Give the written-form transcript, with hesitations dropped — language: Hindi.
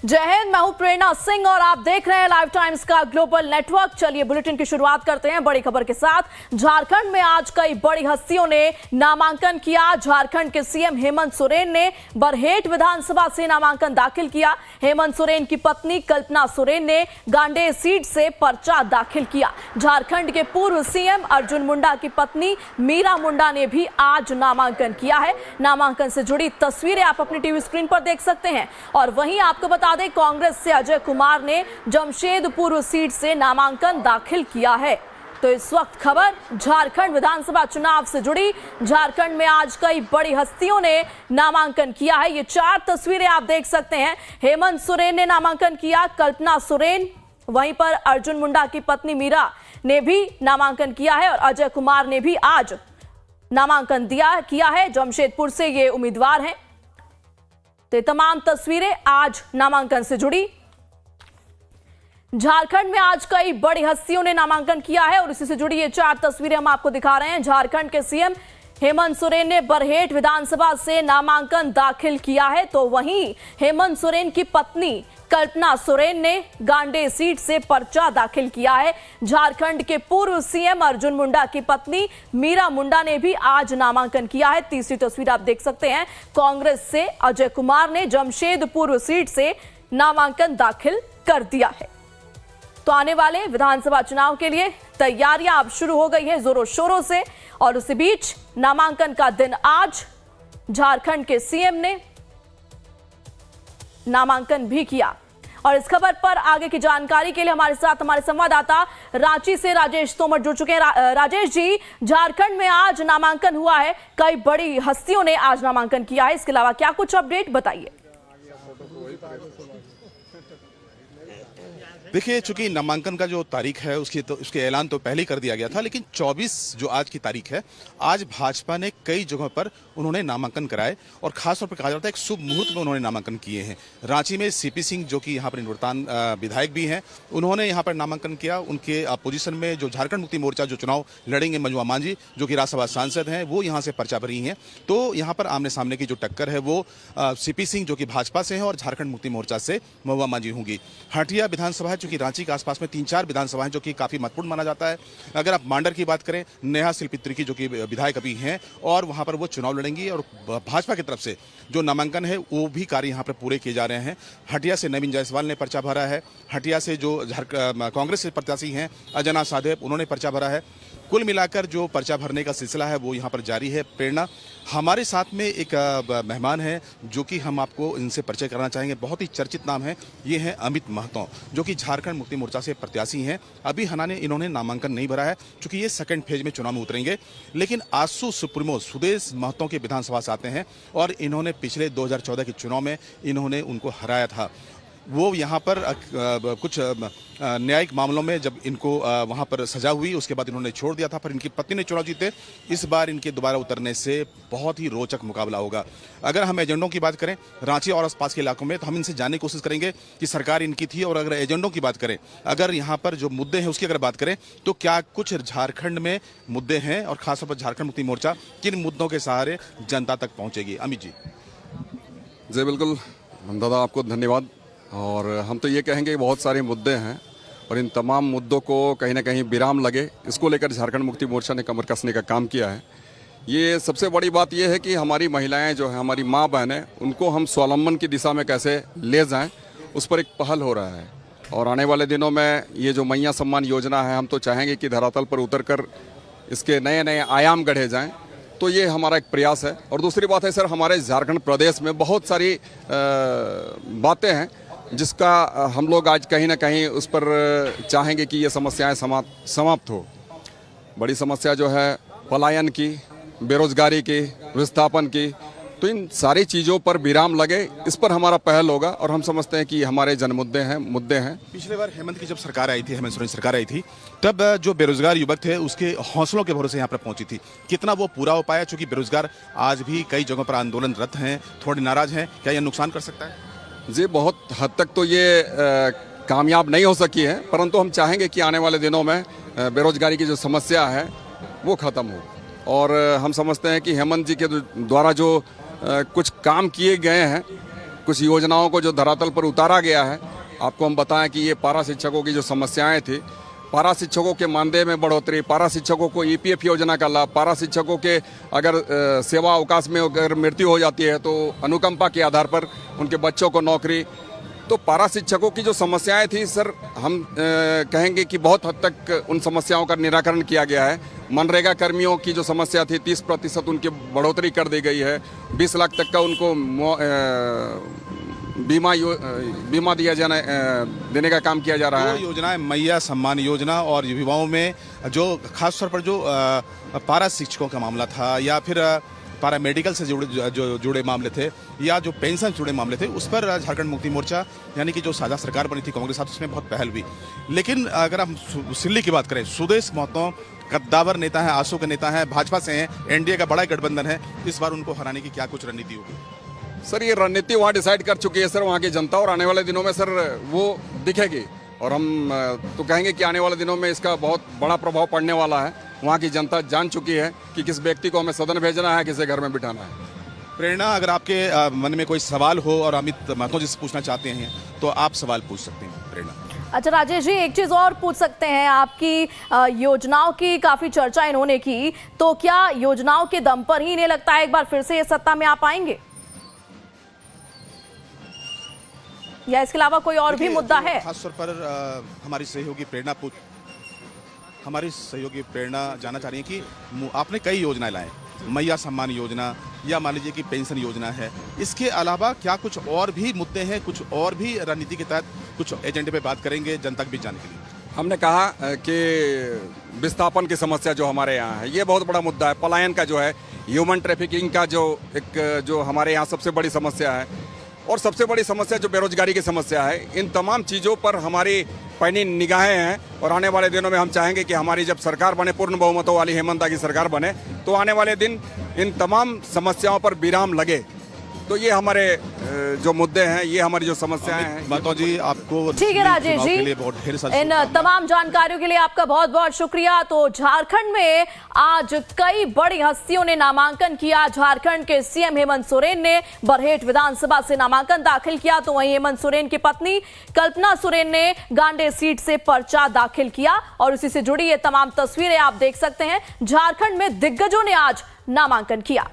जय हिंद, मैं हूं प्रेरणा सिंह और आप देख रहे हैं लाइव टाइम्स का ग्लोबल नेटवर्क। चलिए बुलेटिन की शुरुआत करते हैं बड़ी खबर के साथ। झारखंड में आज कई बड़ी हस्तियों ने नामांकन किया। झारखंड के सीएम हेमंत सोरेन ने बरहेट विधानसभा से नामांकन दाखिल किया। हेमंत सोरेन की पत्नी कल्पना सोरेन ने गांडेय सीट से पर्चा दाखिल किया। झारखंड के पूर्व सीएम अर्जुन मुंडा की पत्नी मीरा मुंडा ने भी आज नामांकन किया है। नामांकन से जुड़ी तस्वीरें आप अपनी टीवी स्क्रीन पर देख सकते हैं। और वहीं आपको बता दें, कांग्रेस से अजय कुमार ने जमशेदपुर सीट से नामांकन दाखिल किया है। तो इस वक्त खबर झारखंड विधानसभा चुनाव से जुड़ी। झारखंड में आज कई बड़ी हस्तियों ने नामांकन किया है। ये 4 तस्वीरें आप देख सकते हैं। हेमंत सोरेन ने नामांकन किया, कल्पना सोरेन, वहीं पर अर्जुन मुंडा की पत्नी मीरा ने भी नामांकन किया है और अजय कुमार ने भी आज नामांकन किया है। जमशेदपुर से ये उम्मीदवार हैं। तो तमाम तस्वीरें आज नामांकन से जुड़ी। झारखंड में आज कई बड़ी हस्तियों ने नामांकन किया है और इसी से जुड़ी ये 4 तस्वीरें हम आपको दिखा रहे हैं। झारखंड के सीएम हेमंत सोरेन ने बरहेट विधानसभा से नामांकन दाखिल किया है, तो वहीं हेमंत सोरेन की पत्नी कल्पना सोरेन ने गांडेय सीट से पर्चा दाखिल किया है। झारखंड के पूर्व सीएम अर्जुन मुंडा की पत्नी मीरा मुंडा ने भी आज नामांकन किया है। तीसरी तस्वीर आप देख सकते हैं। कांग्रेस से अजय कुमार ने जमशेदपुर सीट से नामांकन दाखिल कर दिया है। तो आने वाले विधानसभा चुनाव के लिए तैयारियां अब शुरू हो गई है जोरों शोरों से। और उसी बीच नामांकन का दिन आज झारखंड के सीएम ने नामांकन भी किया। और इस खबर पर आगे की जानकारी के लिए हमारे साथ हमारे संवाददाता रांची से राजेश तोमर जुड़ चुके हैं। राजेश जी, झारखंड में आज नामांकन हुआ है, कई बड़ी हस्तियों ने आज नामांकन किया है, इसके अलावा क्या कुछ अपडेट बताइए। देखिए, चूंकि नामांकन का जो तारीख है उसके ऐलान तो पहले ही कर दिया गया था, लेकिन 24 जो आज की तारीख है, आज भाजपा ने कई जगहों पर उन्होंने नामांकन कराए और खासतौर पर कहा जाता है एक शुभ मुहूर्त में उन्होंने नामांकन किए हैं। रांची में सीपी सिंह जो कि यहाँ पर निवर्तमान विधायक भी हैं, उन्होंने यहाँ पर नामांकन किया। उनके अपोजिशन में जो झारखंड मुक्ति मोर्चा जो चुनाव लड़ेंगे, मंजुआ मांझी जो कि राज्यसभा सांसद हैं, वो यहाँ से पर्चा भरी हैं। तो यहाँ पर आमने सामने की जो टक्कर है वो सीपी सिंह जो कि भाजपा से हैं और झारखंड मुक्ति मोर्चा से मंजुआ मांझी होंगी। हटिया विधानसभा चूंकि रांची के आसपास में 3-4 विधानसभाएं जो कि काफी महत्वपूर्ण माना जाता है। अगर आप मांडर की बात करें, नेहा शिल्पित्री जो कि विधायक अभी हैं और वहां पर वो चुनाव लड़ेंगी और भाजपा की तरफ से जो नामांकन है वो भी कार्य यहां पर पूरे किए जा रहे हैं। हटिया से नवीन जायसवाल ने पर्चा भरा है। हटिया से जो कांग्रेस के प्रत्याशी हैं अजना साधेब, उन्होंने पर्चा भरा है। कुल मिलाकर जो पर्चा भरने का सिलसिला है वो यहाँ पर जारी है। प्रेरणा, हमारे साथ में एक मेहमान है जो कि हम आपको इनसे परिचय कराना चाहेंगे। बहुत ही चर्चित नाम है, ये हैं अमित महतो जो कि झारखंड मुक्ति मोर्चा से प्रत्याशी हैं। अभी इन्होंने नामांकन नहीं भरा है क्योंकि ये सेकंड फेज में चुनाव में उतरेंगे, लेकिन आसू सुप्रीमो सुदेश महतो के विधानसभा से आते हैं और इन्होंने पिछले 2014 के चुनाव में इन्होंने उनको हराया था। वो यहाँ पर कुछ न्यायिक मामलों में जब इनको वहाँ पर सजा हुई, उसके बाद इन्होंने छोड़ दिया था, पर इनकी पत्नी ने चुनाव जीते। इस बार इनके दोबारा उतरने से बहुत ही रोचक मुकाबला होगा। अगर हम एजेंडों की बात करें रांची और आसपास के इलाकों में, तो हम इनसे जानने की कोशिश करेंगे कि सरकार इनकी थी। और अगर एजेंडों की बात करें, अगर यहाँ पर जो मुद्दे हैं उसकी अगर बात करें, तो क्या कुछ झारखंड में मुद्दे हैं और खासतौर पर झारखंड मुक्ति मोर्चा किन मुद्दों के सहारे जनता तक पहुँचेगी? अमित जी। जी बिल्कुल दादा, आपको धन्यवाद। और हम तो ये कहेंगे बहुत सारे मुद्दे हैं और इन तमाम मुद्दों को कहीं ना कहीं विराम लगे, इसको लेकर झारखंड मुक्ति मोर्चा ने कमर कसने का काम किया है। ये सबसे बड़ी बात ये है कि हमारी महिलाएं जो हैं, हमारी माँ बहनें, उनको हम स्वावलंबन की दिशा में कैसे ले जाएं, उस पर एक पहल हो रहा है। और आने वाले दिनों में ये जो मैया सम्मान योजना है, हम तो चाहेंगे कि धरातल पर उतर कर इसके नए नए आयाम गढ़े जाएँ। तो ये हमारा एक प्रयास है। और दूसरी बात है सर, हमारे झारखंड प्रदेश में बहुत सारी बातें हैं जिसका हम लोग आज कहीं ना कहीं उस पर चाहेंगे कि ये समस्याएं समाप्त हो। बड़ी समस्या जो है पलायन की, बेरोजगारी की, विस्थापन की, तो इन सारी चीज़ों पर विराम लगे, इस पर हमारा पहल होगा। और हम समझते हैं कि हमारे जन मुद्दे हैं। पिछले बार हेमंत की जब सरकार आई थी, हेमंत सोरेन सरकार आई थी, तब जो बेरोजगार युवक थे उसके हौसलों के भरोसे यहाँ पर पहुंची थी। कितना वो पूरा हो पाया? चूंकि बेरोजगार आज भी कई जगहों पर आंदोलनरत हैं, थोड़े नाराज हैं, क्या यह नुकसान कर सकता है? जी, बहुत हद तक तो ये कामयाब नहीं हो सकी है, परंतु हम चाहेंगे कि आने वाले दिनों में बेरोजगारी की जो समस्या है वो ख़त्म हो। और हम समझते हैं कि हेमंत जी के द्वारा जो कुछ काम किए गए हैं, कुछ योजनाओं को जो धरातल पर उतारा गया है। आपको हम बताएं कि ये पारा शिक्षकों की जो समस्याएं थी, पारा शिक्षकों के मानदेय में बढ़ोतरी, पारा शिक्षकों को ईपीएफ योजना का लाभ, पारा शिक्षकों के अगर सेवा अवकाश में अगर मृत्यु हो जाती है तो अनुकंपा के आधार पर उनके बच्चों को नौकरी, तो पारा शिक्षकों की जो समस्याएं थी सर, हम कहेंगे कि बहुत हद तक उन समस्याओं का निराकरण किया गया है। मनरेगा कर्मियों की जो समस्या थी 30% उनकी बढ़ोतरी कर दी गई है। 20 लाख तक का उनको बीमा दिया देने का काम किया जा रहा है। योजनाएं मैया सम्मान योजना और युवाओं में जो खासतौर पर जो पारा शिक्षकों का मामला था या फिर पारा मेडिकल से जुड़े मामले थे या जो पेंशन से जुड़े मामले थे, उस पर झारखंड मुक्ति मोर्चा यानी कि जो साझा सरकार बनी थी कांग्रेस साथ, उसमें बहुत पहल हुई। लेकिन अगर हम सिल्ली की बात करें, सुदेश महतो कद्दावर नेता है, आसू के नेता है, भाजपा से हैं, एनडीए का बड़ा गठबंधन है, इस बार उनको हराने की क्या कुछ रणनीति होगी? सर ये रणनीति वहाँ डिसाइड कर चुकी है सर, वहाँ की जनता, और आने वाले दिनों में सर वो दिखेगी। और हम तो कहेंगे कि आने वाले दिनों में इसका बहुत बड़ा प्रभाव पड़ने वाला है। वहाँ की जनता जान चुकी है कि किस व्यक्ति को हमें सदन भेजना है, किसे घर में बिठाना है। प्रेरणा, अगर आपके मन में कोई सवाल हो और अमित महतो जी से पूछना चाहते हैं तो आप सवाल पूछ सकते हैं। प्रेरणा, अच्छा राजेश जी, एक चीज और पूछ सकते हैं, आपकी योजनाओं की काफी चर्चा इन्होंने की, तो क्या योजनाओं के दम पर ही इन्हें लगता है एक बार फिर से ये सत्ता में आ पाएंगे, या इसके अलावा कोई और भी मुद्दा है? खासतौर पर हमारी सहयोगी प्रेरणा जानना चाह रही है कि आपने कई योजनाएं लाए, मैया सम्मान योजना या मान लीजिए कि पेंशन योजना है, इसके अलावा क्या कुछ और भी मुद्दे हैं, कुछ और भी रणनीति के तहत कुछ एजेंडे पे बात करेंगे जनता के बीच जाने के लिए? हमने कहा कि विस्थापन की समस्या जो हमारे यहाँ है ये बहुत बड़ा मुद्दा है। पलायन का जो है, ह्यूमन ट्रैफिकिंग का जो हमारे यहाँ सबसे बड़ी समस्या है, और सबसे बड़ी समस्या जो बेरोजगारी की समस्या है, इन तमाम चीज़ों पर हमारी पैनी निगाहें हैं। और आने वाले दिनों में हम चाहेंगे कि हमारी जब सरकार बने, पूर्ण बहुमतों वाली हेमंत की सरकार बने, तो आने वाले दिन इन तमाम समस्याओं पर विराम लगे। तो ये हमारे जो मुद्दे हैं, ये हमारी जो समस्याएं हैं। महतो जी, आपको ठीक है राजेश जी, इन तमाम जानकारियों के लिए आपका बहुत बहुत शुक्रिया। तो झारखंड में आज कई बड़ी हस्तियों ने नामांकन किया। झारखंड के सीएम हेमंत सोरेन ने बरहेट विधानसभा से नामांकन दाखिल किया, तो वहीं हेमंत सोरेन की पत्नी कल्पना सोरेन ने गांडे सीट से पर्चा दाखिल किया। और उसी से जुड़ी ये तमाम तस्वीरें आप देख सकते हैं। झारखंड में दिग्गजों ने आज नामांकन किया।